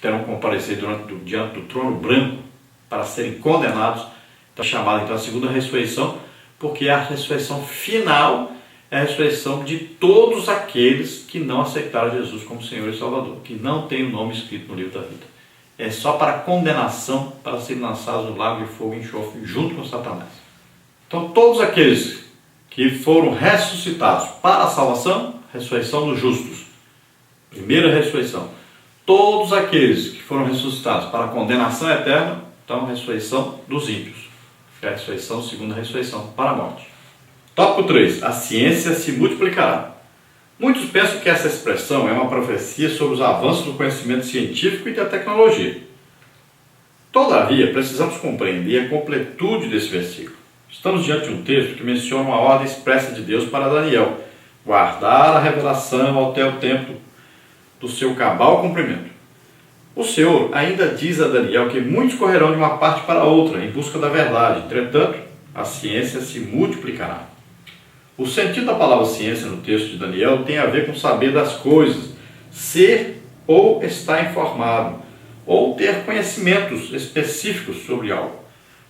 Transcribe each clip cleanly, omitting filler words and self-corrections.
terão que comparecer diante do trono branco para serem condenados. Está chamada então a segunda ressurreição, porque a ressurreição final é a ressurreição de todos aqueles que não aceitaram Jesus como Senhor e Salvador, que não tem o nome escrito no livro da vida. É só para condenação, para serem lançados no lago de fogo e enxofre junto com Satanás. Então todos aqueles que foram ressuscitados para a salvação, ressurreição dos justos, primeira ressurreição. Todos aqueles que foram ressuscitados para a condenação eterna, então ressurreição dos ímpios. É a ressurreição, segunda ressurreição, para a morte. Tópico 3. A ciência se multiplicará. Muitos pensam que essa expressão é uma profecia sobre os avanços do conhecimento científico e da tecnologia. Todavia, precisamos compreender a completude desse versículo. Estamos diante de um texto que menciona uma ordem expressa de Deus para Daniel, guardar a revelação até o tempo do seu cabal cumprimento. O Senhor ainda diz a Daniel que muitos correrão de uma parte para outra em busca da verdade. Entretanto, a ciência se multiplicará. O sentido da palavra ciência no texto de Daniel tem a ver com saber das coisas, ser ou estar informado, ou ter conhecimentos específicos sobre algo.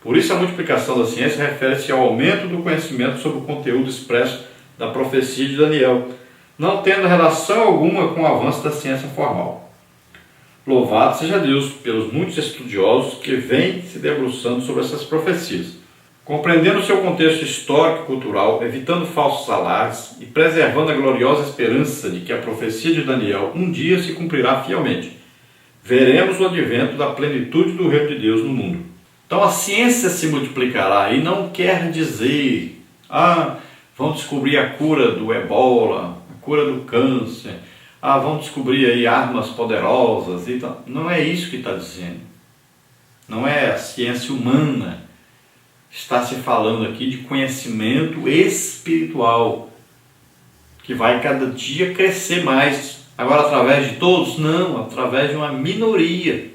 Por isso, a multiplicação da ciência refere-se ao aumento do conhecimento sobre o conteúdo expresso da profecia de Daniel, não tendo relação alguma com o avanço da ciência formal. Louvado seja Deus pelos muitos estudiosos que vêm se debruçando sobre essas profecias, compreendendo o seu contexto histórico e cultural, evitando falsos alardes e preservando a gloriosa esperança de que a profecia de Daniel um dia se cumprirá fielmente. Veremos o advento da plenitude do reino de Deus no mundo. Então a ciência se multiplicará e não quer dizer, vão descobrir a cura do ebola, a cura do câncer, vão descobrir aí armas poderosas e tal. Não é isso que está dizendo. Não é a ciência humana. Está se falando aqui de conhecimento espiritual, que vai cada dia crescer mais. Agora através de todos? Não, através de uma minoria.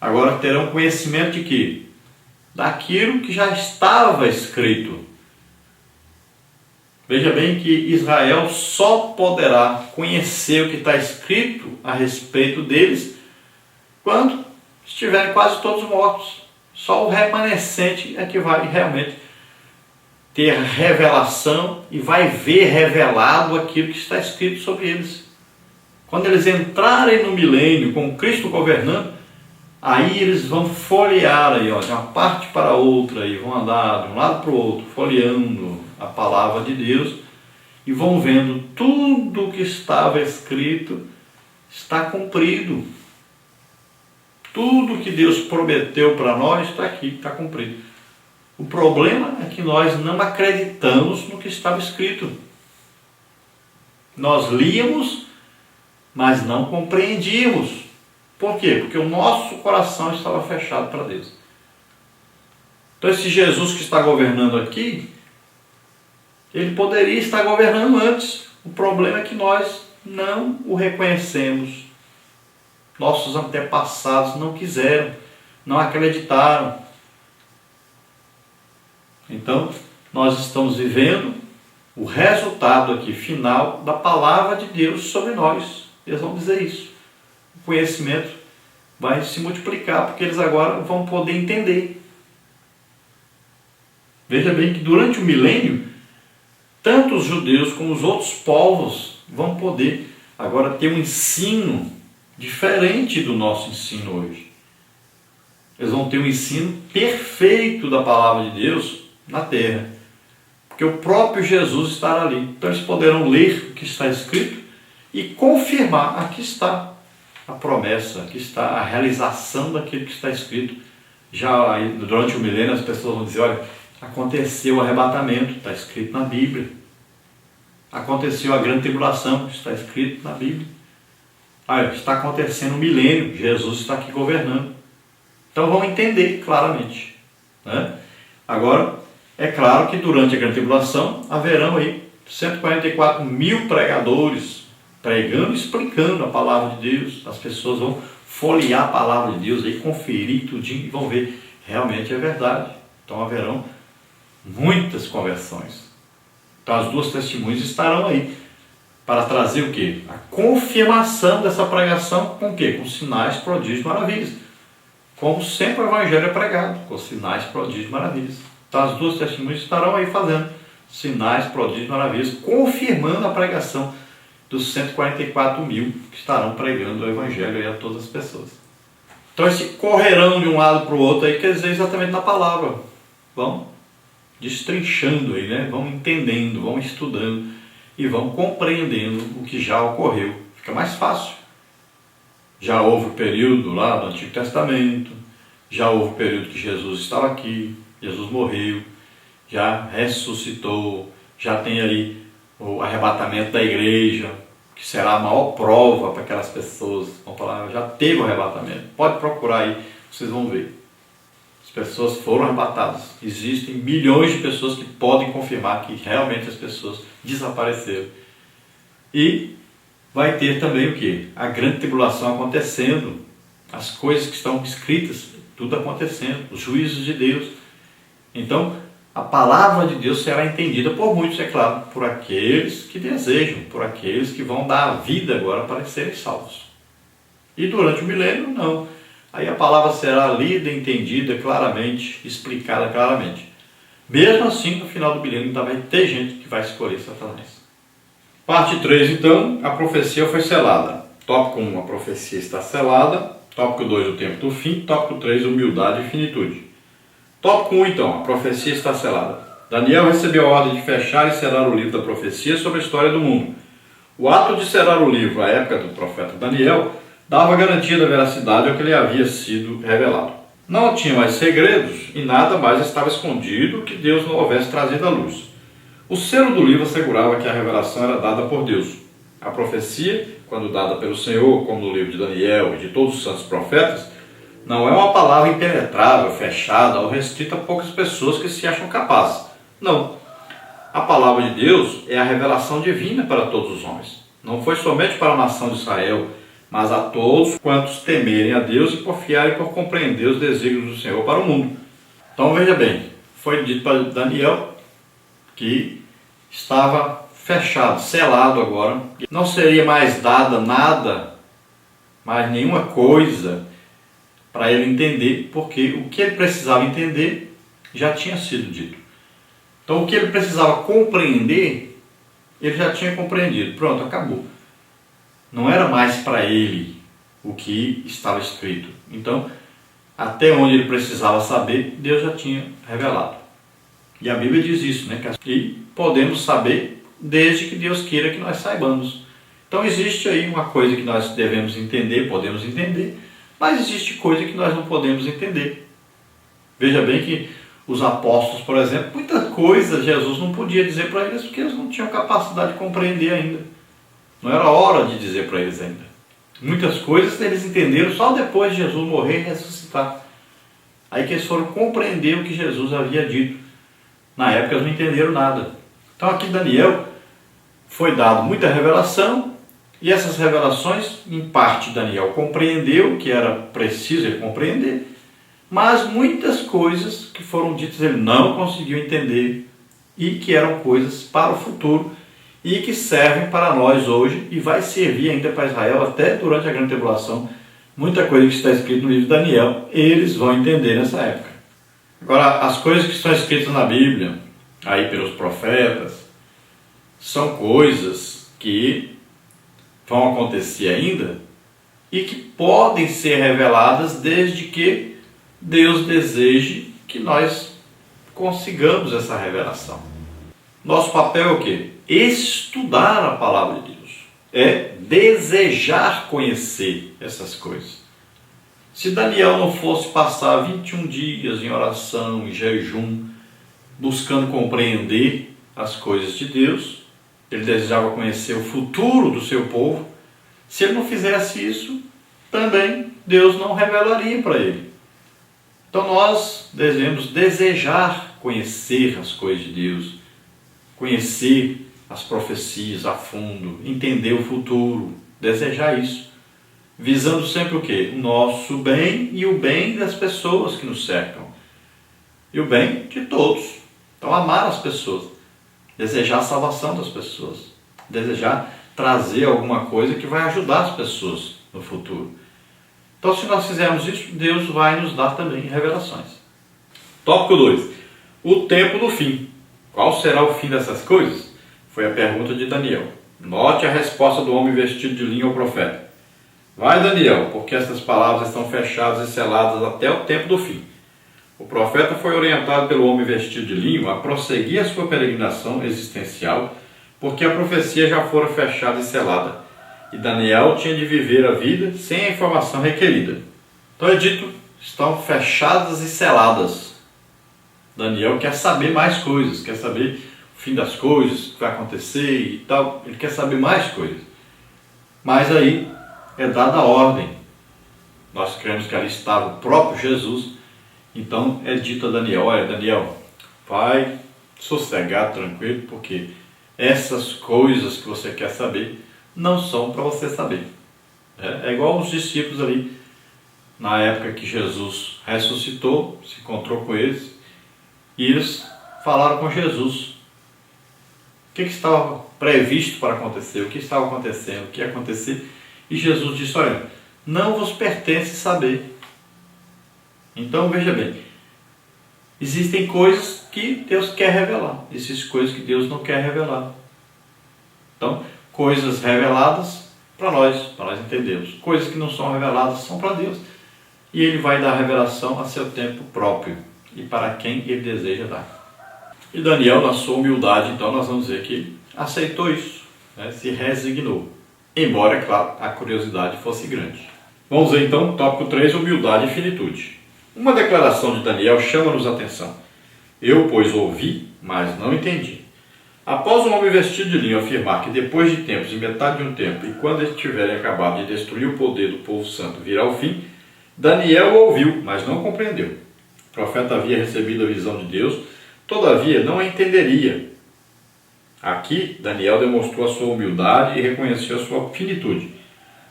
Agora terão conhecimento de quê? Daquilo que já estava escrito. Veja bem que Israel só poderá conhecer o que está escrito a respeito deles quando estiverem quase todos mortos. Só o remanescente é que vai realmente ter revelação e vai ver revelado aquilo que está escrito sobre eles. Quando eles entrarem no milênio com Cristo governando, aí eles vão folhear aí, de uma parte para outra, e vão andar de um lado para o outro, folheando a palavra de Deus, e vão vendo tudo o que estava escrito está cumprido. Tudo que Deus prometeu para nós está aqui, está cumprido. O problema é que nós não acreditamos no que estava escrito. Nós líamos, mas não compreendíamos. Por quê? Porque o nosso coração estava fechado para Deus. Então esse Jesus que está governando aqui, ele poderia estar governando antes. O problema é que nós não o reconhecemos. Nossos antepassados não quiseram, não acreditaram. Então, nós estamos vivendo o resultado aqui final da palavra de Deus sobre nós. Eles vão dizer isso. O conhecimento vai se multiplicar, porque eles agora vão poder entender. Veja bem que durante o milênio, tanto os judeus como os outros povos vão poder agora ter um ensino diferente do nosso ensino hoje. Eles vão ter um ensino perfeito da palavra de Deus na terra, porque o próprio Jesus estará ali. Então eles poderão ler o que está escrito e confirmar: aqui está a promessa, aqui está a realização daquilo que está escrito. Já aí, durante o milênio, as pessoas vão dizer: olha, aconteceu o arrebatamento, está escrito na Bíblia. Aconteceu a grande tribulação, está escrito na Bíblia. Está acontecendo o milênio, Jesus está aqui governando. Então vão entender claramente, né? Agora, é claro que durante a grande tribulação haverão aí 144 mil pregadores pregando e explicando a palavra de Deus. As pessoas vão folhear a palavra de Deus aí, conferir tudinho e vão ver, realmente é verdade. Então haverão muitas conversões. Então as duas testemunhas estarão aí para trazer o quê? A confirmação dessa pregação com o quê? Com sinais, prodígios, maravilhas. Como sempre o Evangelho é pregado, com sinais, prodígios, maravilhas. Então as duas testemunhas estarão aí fazendo sinais, prodígios, maravilhas, confirmando a pregação dos 144 mil que estarão pregando o Evangelho aí a todas as pessoas. Então esse correrão de um lado para o outro aí quer dizer exatamente na palavra. Vão destrinchando aí, né? Vão entendendo, vão estudando e vão compreendendo o que já ocorreu. Fica mais fácil. Já houve o período lá do Antigo Testamento, já houve o período que Jesus estava aqui, Jesus morreu, já ressuscitou, já tem aí o arrebatamento da igreja, que será a maior prova para aquelas pessoas. Vão falar, já teve o arrebatamento. Pode procurar aí, vocês vão ver. As pessoas foram arrebatadas. Existem milhões de pessoas que podem confirmar que realmente as pessoas desapareceram. E vai ter também o quê? A grande tribulação acontecendo, as coisas que estão escritas, tudo acontecendo, os juízos de Deus. Então, a palavra de Deus será entendida por muitos, é claro, por aqueles que desejam, por aqueles que vão dar a vida agora para serem salvos. E durante o milênio, não. Aí a palavra será lida, entendida claramente, explicada claramente. Mesmo assim, no final do milênio ainda vai ter gente que vai escolher Satanás. Parte 3, então, a profecia foi selada. Tópico 1, a profecia está selada. Tópico 2, o tempo do fim. Tópico 3, humildade e finitude. Tópico 1, então, a profecia está selada. Daniel recebeu a ordem de fechar e selar o livro da profecia sobre a história do mundo. O ato de selar o livro, à época do profeta Daniel, dava garantia da veracidade ao que lhe havia sido revelado. Não tinha mais segredos e nada mais estava escondido que Deus não houvesse trazido à luz. O selo do livro assegurava que a revelação era dada por Deus. A profecia, quando dada pelo Senhor, como no livro de Daniel e de todos os santos profetas, não é uma palavra impenetrável, fechada ou restrita a poucas pessoas que se acham capazes. Não. A palavra de Deus é a revelação divina para todos os homens. Não foi somente para a nação de Israel, mas a todos quantos temerem a Deus e confiarem por compreender os desígnios do Senhor para o mundo. Então veja bem, foi dito para Daniel que estava fechado, selado agora. Não seria mais dada nada, mais nenhuma coisa para ele entender, porque o que ele precisava entender já tinha sido dito. Então o que ele precisava compreender, ele já tinha compreendido. Pronto, acabou. Não era mais para ele o que estava escrito. Então, até onde ele precisava saber, Deus já tinha revelado. E a Bíblia diz isso, né? E podemos saber desde que Deus queira que nós saibamos. Então existe aí uma coisa que nós devemos entender, podemos entender, mas existe coisa que nós não podemos entender. Veja bem que os apóstolos, por exemplo, muita coisa Jesus não podia dizer para eles porque eles não tinham capacidade de compreender ainda. Não era hora de dizer para eles ainda. Muitas coisas eles entenderam só depois de Jesus morrer e ressuscitar. Aí que eles foram compreender o que Jesus havia dito. Na época eles não entenderam nada. Então aqui Daniel foi dado muita revelação, e essas revelações, em parte Daniel compreendeu que era preciso ele compreender, mas muitas coisas que foram ditas ele não conseguiu entender, e que eram coisas para o futuro, e que servem para nós hoje, e vai servir ainda para Israel até durante a grande tribulação. Muita coisa que está escrita no livro de Daniel, eles vão entender nessa época. Agora, as coisas que estão escritas na Bíblia, aí pelos profetas, são coisas que vão acontecer ainda e que podem ser reveladas desde que Deus deseje que nós consigamos essa revelação. Nosso papel é o quê? Estudar a palavra de Deus. É desejar conhecer essas coisas. Se Daniel não fosse passar 21 dias em oração, em jejum, buscando compreender as coisas de Deus, ele desejava conhecer o futuro do seu povo. Se ele não fizesse isso, também Deus não revelaria para ele. Então nós devemos desejar conhecer as coisas de Deus, conhecer as profecias a fundo, entender o futuro, desejar isso, visando sempre o quê? O nosso bem e o bem das pessoas que nos cercam, e o bem de todos. Então amar as pessoas, desejar a salvação das pessoas, desejar trazer alguma coisa que vai ajudar as pessoas no futuro. Então, se nós fizermos isso, Deus vai nos dar também revelações. Tópico 2. O tempo do fim. Qual será o fim dessas coisas? Foi a pergunta de Daniel. Note a resposta do homem vestido de linho ao profeta. Vai, Daniel, porque essas palavras estão fechadas e seladas até o tempo do fim. O profeta foi orientado pelo homem vestido de linho a prosseguir a sua peregrinação existencial, porque a profecia já fora fechada e selada, e Daniel tinha de viver a vida sem a informação requerida. Então é dito, estão fechadas e seladas. Daniel quer saber mais coisas, quer saber o fim das coisas, o que vai acontecer e tal, ele quer saber mais coisas. Mas aí é dada a ordem. Nós cremos que ali estava o próprio Jesus. Então é dito a Daniel, olha Daniel, vai sossegar, tranquilo, porque essas coisas que você quer saber não são para você saber. É igual os discípulos ali, na época que Jesus ressuscitou, se encontrou com eles, e eles falaram com Jesus. O que estava previsto para acontecer, o que estava acontecendo, o que ia acontecer, e Jesus disse, olha, não vos pertence saber. Então, veja bem, existem coisas que Deus quer revelar, existem coisas que Deus não quer revelar. Então, coisas reveladas para nós entendermos. Coisas que não são reveladas são para Deus. E Ele vai dar a revelação a seu tempo próprio e para quem Ele deseja dar. E Daniel, na sua humildade, então, nós vamos dizer que aceitou isso, né? Se resignou. Embora, é claro, a curiosidade fosse grande. Vamos ver então, tópico 3, humildade e finitude. Uma declaração de Daniel chama-nos a atenção. Eu, pois, ouvi, mas não entendi. Após o homem vestido de linho afirmar que depois de tempos, em metade de um tempo, e quando eles tiverem acabado de destruir o poder do povo santo virá o fim, Daniel ouviu, mas não compreendeu. O profeta havia recebido a visão de Deus, todavia não a entenderia. Aqui, Daniel demonstrou a sua humildade e reconheceu a sua finitude.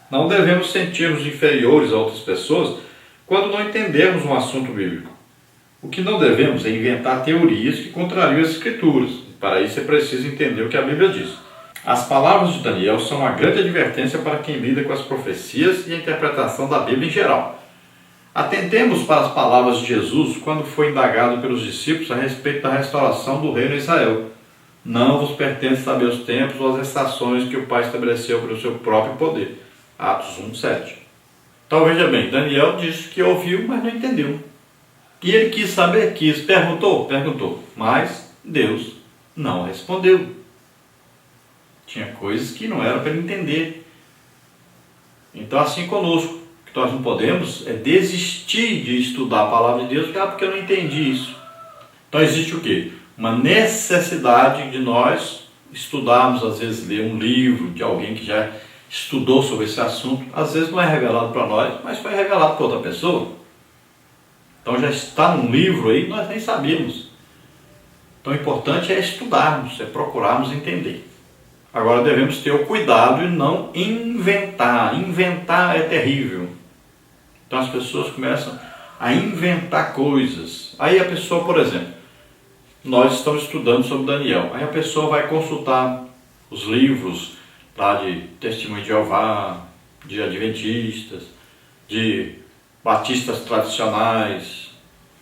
Não devemos sentir-nos inferiores a outras pessoas quando não entendermos um assunto bíblico. O que não devemos é inventar teorias que contrariam as Escrituras. Para isso é preciso entender o que a Bíblia diz. As palavras de Daniel são uma grande advertência para quem lida com as profecias e a interpretação da Bíblia em geral. Atentemos para as palavras de Jesus quando foi indagado pelos discípulos a respeito da restauração do reino de Israel. Não vos pertence saber os tempos ou as estações que o Pai estabeleceu pelo seu próprio poder. Atos 1:7. Então veja bem, Daniel disse que ouviu, mas não entendeu. E ele quis saber, perguntou, mas Deus não respondeu. Tinha coisas que não eram para ele entender. Então assim conosco, o que nós não podemos é desistir de estudar a palavra de Deus, porque eu não entendi isso. Então existe o quê? Uma necessidade de nós estudarmos, às vezes ler um livro de alguém que já estudou sobre esse assunto, às vezes não é revelado para nós, mas foi revelado para outra pessoa. Então já está num livro aí, nós nem sabíamos. Então o importante é estudarmos, é procurarmos entender. Agora devemos ter o cuidado de não inventar. Inventar é terrível. Então as pessoas começam a inventar coisas. Aí a pessoa, por exemplo, nós estamos estudando sobre Daniel. Aí a pessoa vai consultar os livros lá de Testemunho de Jeová, de Adventistas, de Batistas tradicionais.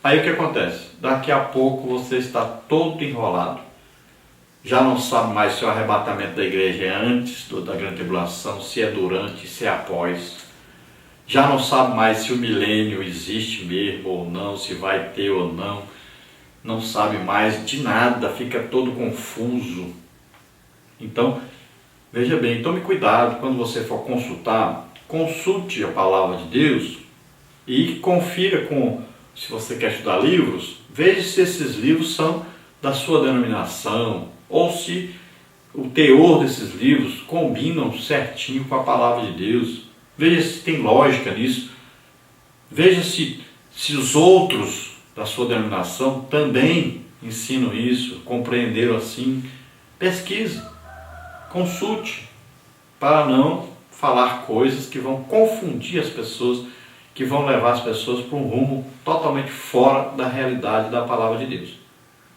Aí o que acontece? Daqui a pouco você está todo enrolado. Já não sabe mais se o arrebatamento da igreja é antes da grande tribulação, se é durante, se é após. Já não sabe mais se o milênio existe mesmo ou não, se vai ter ou não. Não sabe mais de nada, fica todo confuso. Então, veja bem, tome cuidado quando você for consultar, consulte a palavra de Deus e confira se você quer estudar livros, veja se esses livros são da sua denominação ou se o teor desses livros combinam certinho com a palavra de Deus. Veja se tem lógica nisso. Veja se os outros da sua denominação também ensinam isso, compreenderam assim. Pesquise, consulte, para não falar coisas que vão confundir as pessoas, que vão levar as pessoas para um rumo totalmente fora da realidade da palavra de Deus.